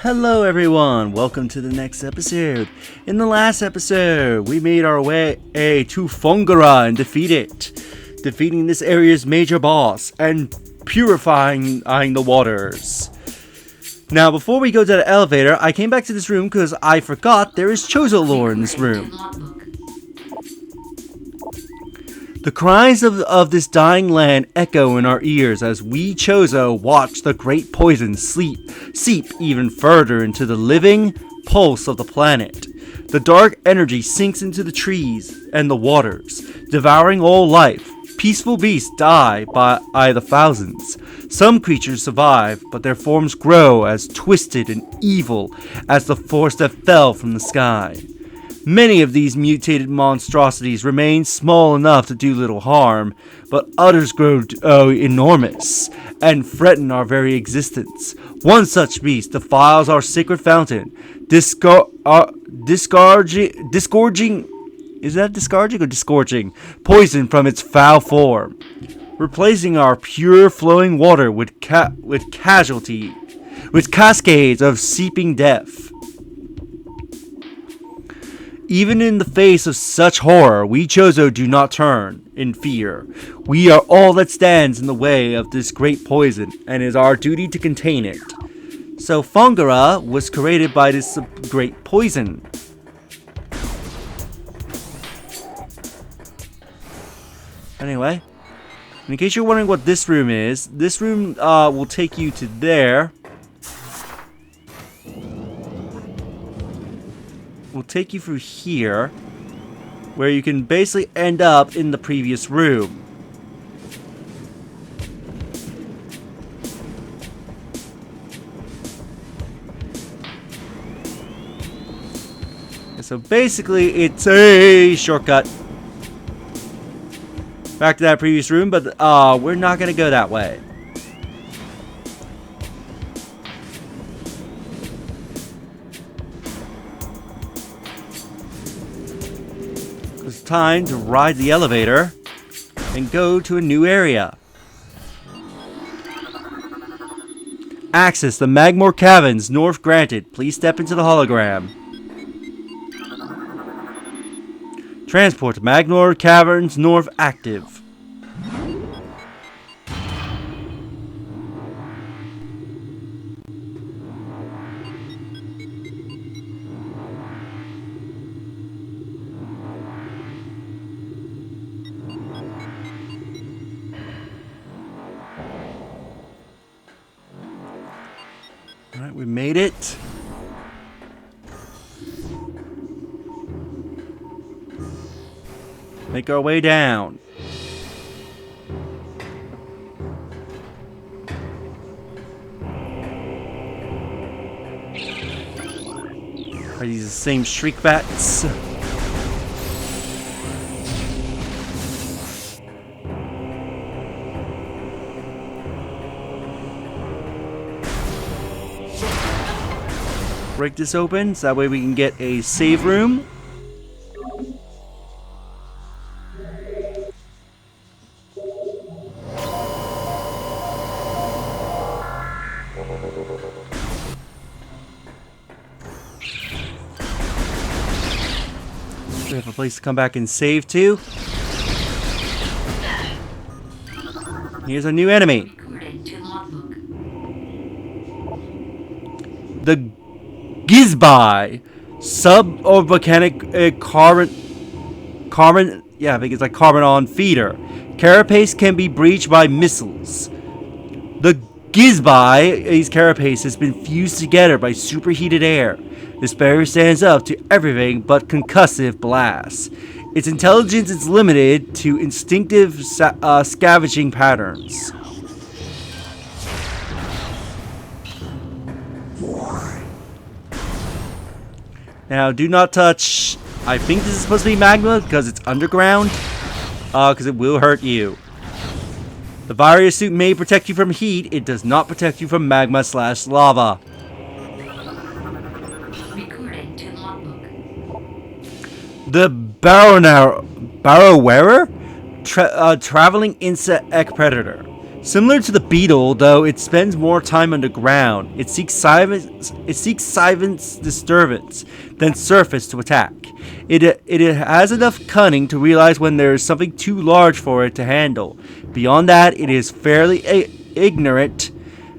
Hello everyone, welcome to the next episode. In the last episode, we made our way to Fongara and defeating this area's major boss and purifying the waters. Now, before we go to the elevator, I came back to this room because I forgot there is Chozo lore in this room. The cries of this dying land echo in our ears as we Chozo watch the great poison seep even further into the living pulse of the planet. The dark energy sinks into the trees and the waters, devouring all life. Peaceful beasts die by the thousands. Some creatures survive, but their forms grow as twisted and evil as the force that fell from the sky. Many of these mutated monstrosities remain small enough to do little harm, but others grow enormous and threaten our very existence. One such beast defiles our sacred fountain, disgorging poison from its foul form, replacing our pure flowing water with cascades of seeping death. Even in the face of such horror, we Chozo do not turn in fear. We are all that stands in the way of this great poison, and it is our duty to contain it. So Fongara was created by this great poison. Anyway, in case you're wondering what this room is, this room will take you to there. Will take you through here, where you can basically end up in the previous room. So basically, it's a shortcut back to that previous room, but we're not gonna go that way. It's time to ride the elevator and go to a new area. Access the Magmoor Caverns, north granted. Please step into the hologram. Transport to Magmoor Caverns, north active. Alright, we made it. Make our way down. Are these the same shriek bats? Break this open so that way we can get a save room. We have a place to come back and save to. Here's a new enemy. The Gizbai, sub-organic carbon, yeah, I think it's like carbon feeder. Carapace can be breached by missiles. The Gizbai's carapace has been fused together by superheated air. This barrier stands up to everything but concussive blasts. Its intelligence is limited to instinctive scavenging patterns. Now, do not touch. I think this is supposed to be magma because it's underground. Because it will hurt you. The barrier suit may protect you from heat. It does not protect you from magma/lava. The Barrow wearer, traveling insect predator. Similar to the beetle, though it spends more time underground, it seeks silence disturbance than surface to attack. It has enough cunning to realize when there is something too large for it to handle. Beyond that, it is fairly ignorant,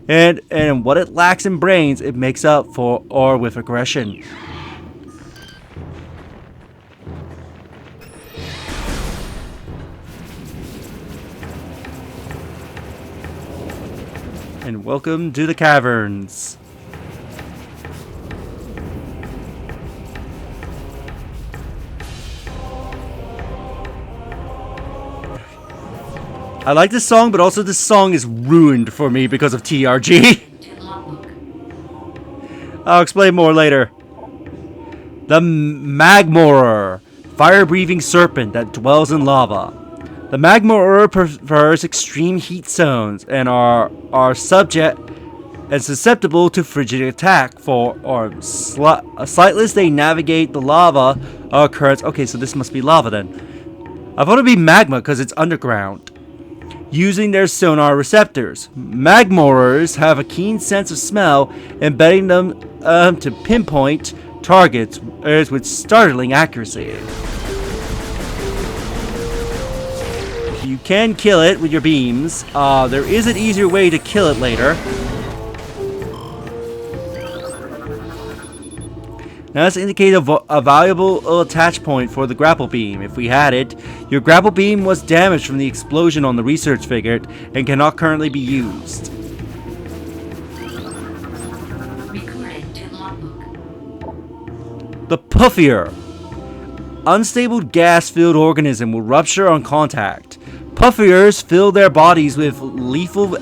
and what it lacks in brains, it makes up for or with aggression. And welcome to the caverns. I like this song, but also this song is ruined for me because of TRG. I'll explain more later. The Magmoor, fire-breathing serpent that dwells in lava. The Magmoor prefers extreme heat zones and are subject and susceptible to frigid attack sightless they navigate the lava currents. Okay, so this must be lava then. I thought it'd be magma because it's underground. Using their sonar receptors, Magmoorers have a keen sense of smell, embedding them to pinpoint targets with startling accuracy. You can kill it with your beams. There is an easier way to kill it later. Now let's indicate a valuable attach point for the grapple beam. If we had it, your grapple beam was damaged from the explosion on the research frigate and cannot currently be used. The Puffier. Unstable gas-filled organism will rupture on contact. Puffiers fill their bodies with lethal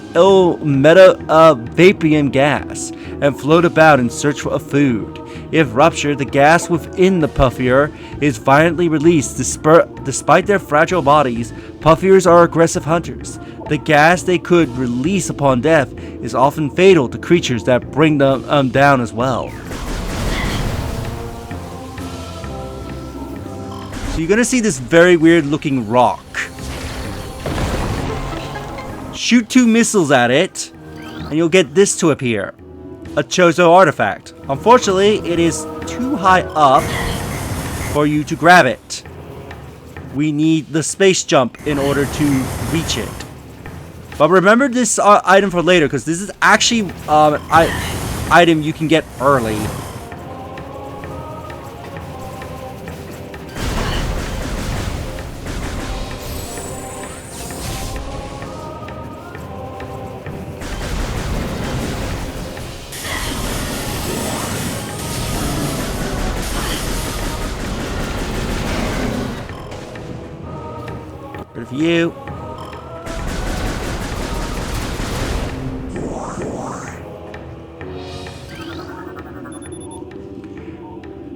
vapourium gas and float about in search of food. If ruptured, the gas within the Puffier is violently released. Despite their fragile bodies, Puffiers are aggressive hunters. The gas they could release upon death is often fatal to creatures that bring them down as well. So you're gonna see this very weird looking rock. Shoot 2 missiles at it, and you'll get this to appear. A Chozo artifact. Unfortunately, it is too high up for you to grab it. We need the space jump in order to reach it. But remember this item for later, because this is actually an item you can get early. Good for you.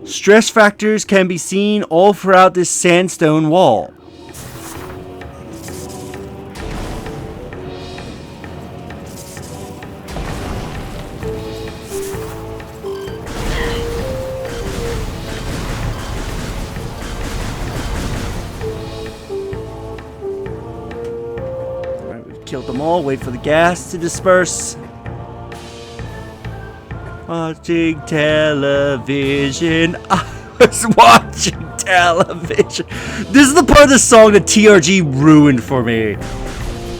Stress factors can be seen all throughout this sandstone wall. Killed them all. Wait for the gas to disperse. Watching television. I was watching television. This is the part of the song that TRG ruined for me.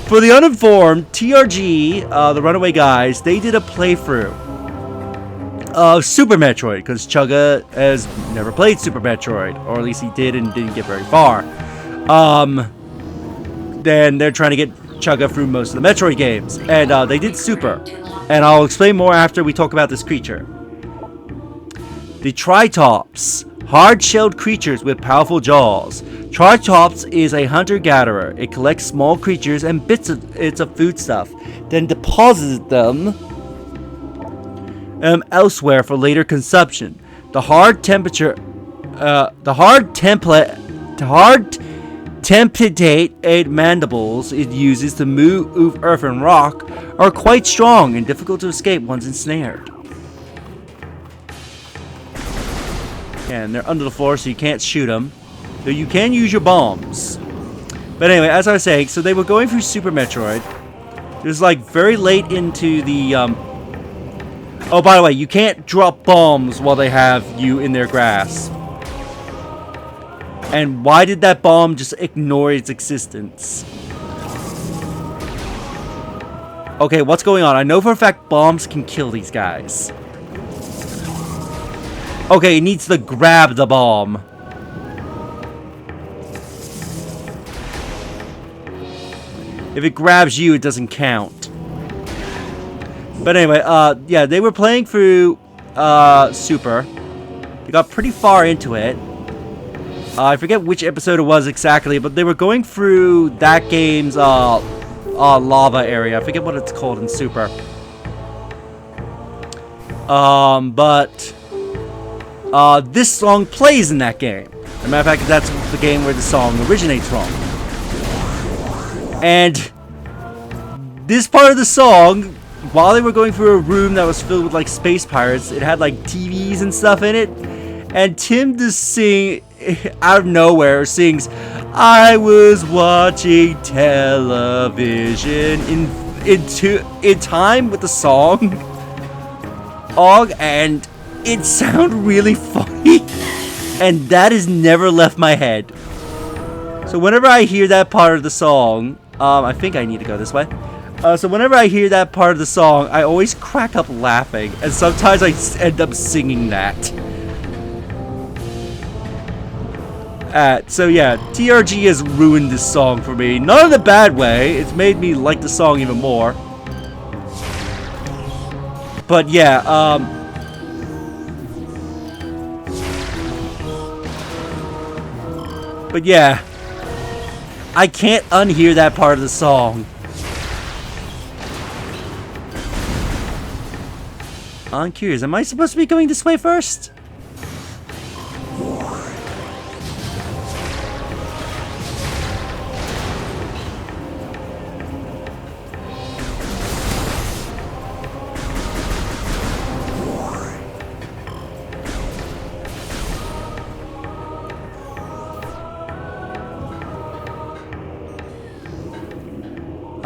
For the uninformed, TRG, the Runaway Guys, they did a playthrough of Super Metroid, because Chugga has never played Super Metroid, or at least he did and didn't get very far. Then they're trying to get Chugga through most of the Metroid games, and they did Super, and I'll explain more after we talk about this creature. The Tritops, hard-shelled creatures with powerful jaws. Tritops is a hunter-gatherer. It collects small creatures and bits of its foodstuff, then deposits them elsewhere for later consumption. The hard templated mandibles it uses to move earth and rock are quite strong and difficult to escape once ensnared. And they're under the floor, so you can't shoot them, though you can use your bombs. But anyway, as I was saying, so they were going through Super Metroid, It was like very late into the Oh, by the way, you can't drop bombs while they have you in their grasp. And why did that bomb just ignore its existence? Okay, what's going on? I know for a fact bombs can kill these guys. Okay, it needs to grab the bomb. If it grabs you, it doesn't count. But anyway, yeah, they were playing through Super. They got pretty far into it. I forget which episode it was exactly, but they were going through that game's lava area. I forget what it's called in Super. But this song plays in that game. As a matter of fact, that's the game where the song originates from. And this part of the song, while they were going through a room that was filled with like space pirates, it had like TVs and stuff in it. And Tim just out of nowhere sings, "I was watching television" in time with the song. And it sounded really funny. And that has never left my head. So whenever I hear that part of the song, I think I need to go this way. So whenever I hear that part of the song, I always crack up laughing, and sometimes I end up singing that. So yeah, TRG has ruined this song for me. Not in a bad way, it's made me like the song even more. But yeah, I can't unhear that part of the song. I'm curious, am I supposed to be going this way first?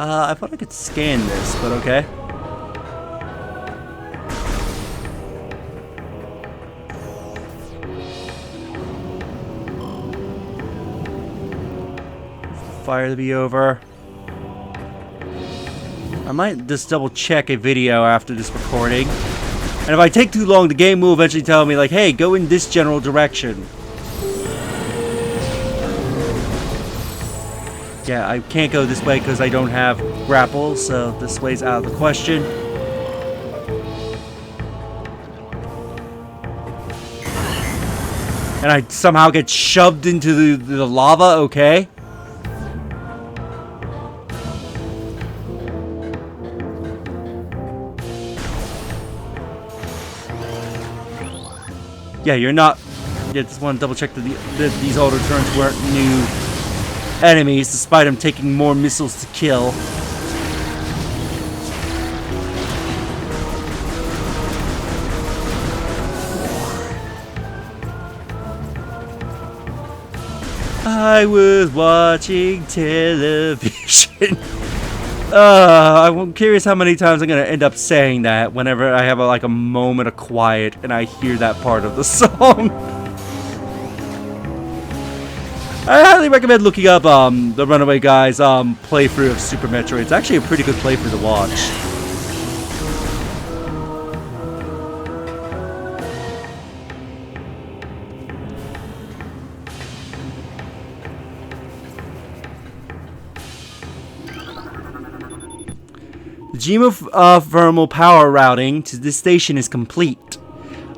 I thought I could scan this, but okay. Fire to be over. I might just double check a video after this recording. And if I take too long, the game will eventually tell me like, hey, go in this general direction. Yeah, I can't go this way because I don't have grapple, so this way's out of the question. And I somehow get shoved into the lava, okay? Yeah, you're not... Yeah, just want to double check that these older turns weren't new enemies, despite them taking more missiles to kill. I was watching television. I'm curious how many times I'm gonna end up saying that whenever I have like a moment of quiet and I hear that part of the song. I highly recommend looking up the Runaway Guys playthrough of Super Metroid. It's actually a pretty good playthrough to watch. The geothermal power routing to this station is complete.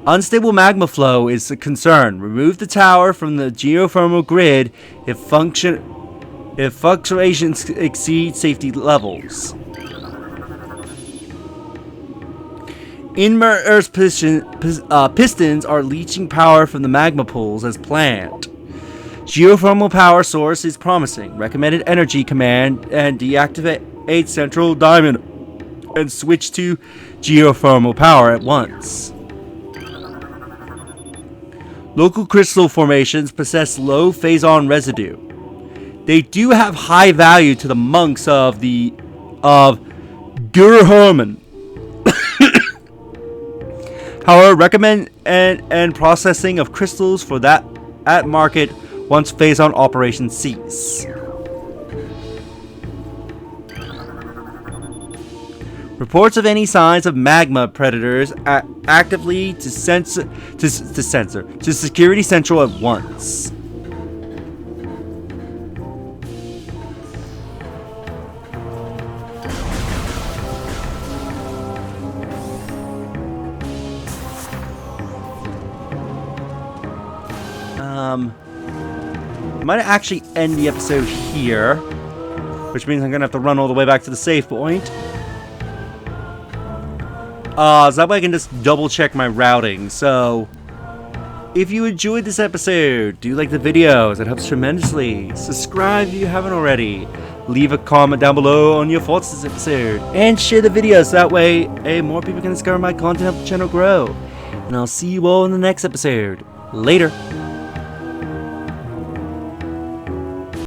Unstable magma flow is a concern. Remove the tower from the geothermal grid if fluctuations exceed safety levels. Inert pistons are leaching power from the magma pools as planned. Geothermal power source is promising. Recommended energy command and deactivate central diamond and switch to geothermal power at once. Local crystal formations possess low phazon residue. They do have high value to the monks of Guru Harmon. However, recommend and processing of crystals for that at market once phase-on operations cease. Reports of any signs of magma predators actively to Security Central at once. I might actually end the episode here, which means I'm gonna have to run all the way back to the save point. So that way I can just double check my routing. So, if you enjoyed this episode, do like the videos, it helps tremendously. Subscribe if you haven't already. Leave a comment down below on your thoughts this episode. And share the video so that way more people can discover my content, help the channel grow. And I'll see you all in the next episode. Later.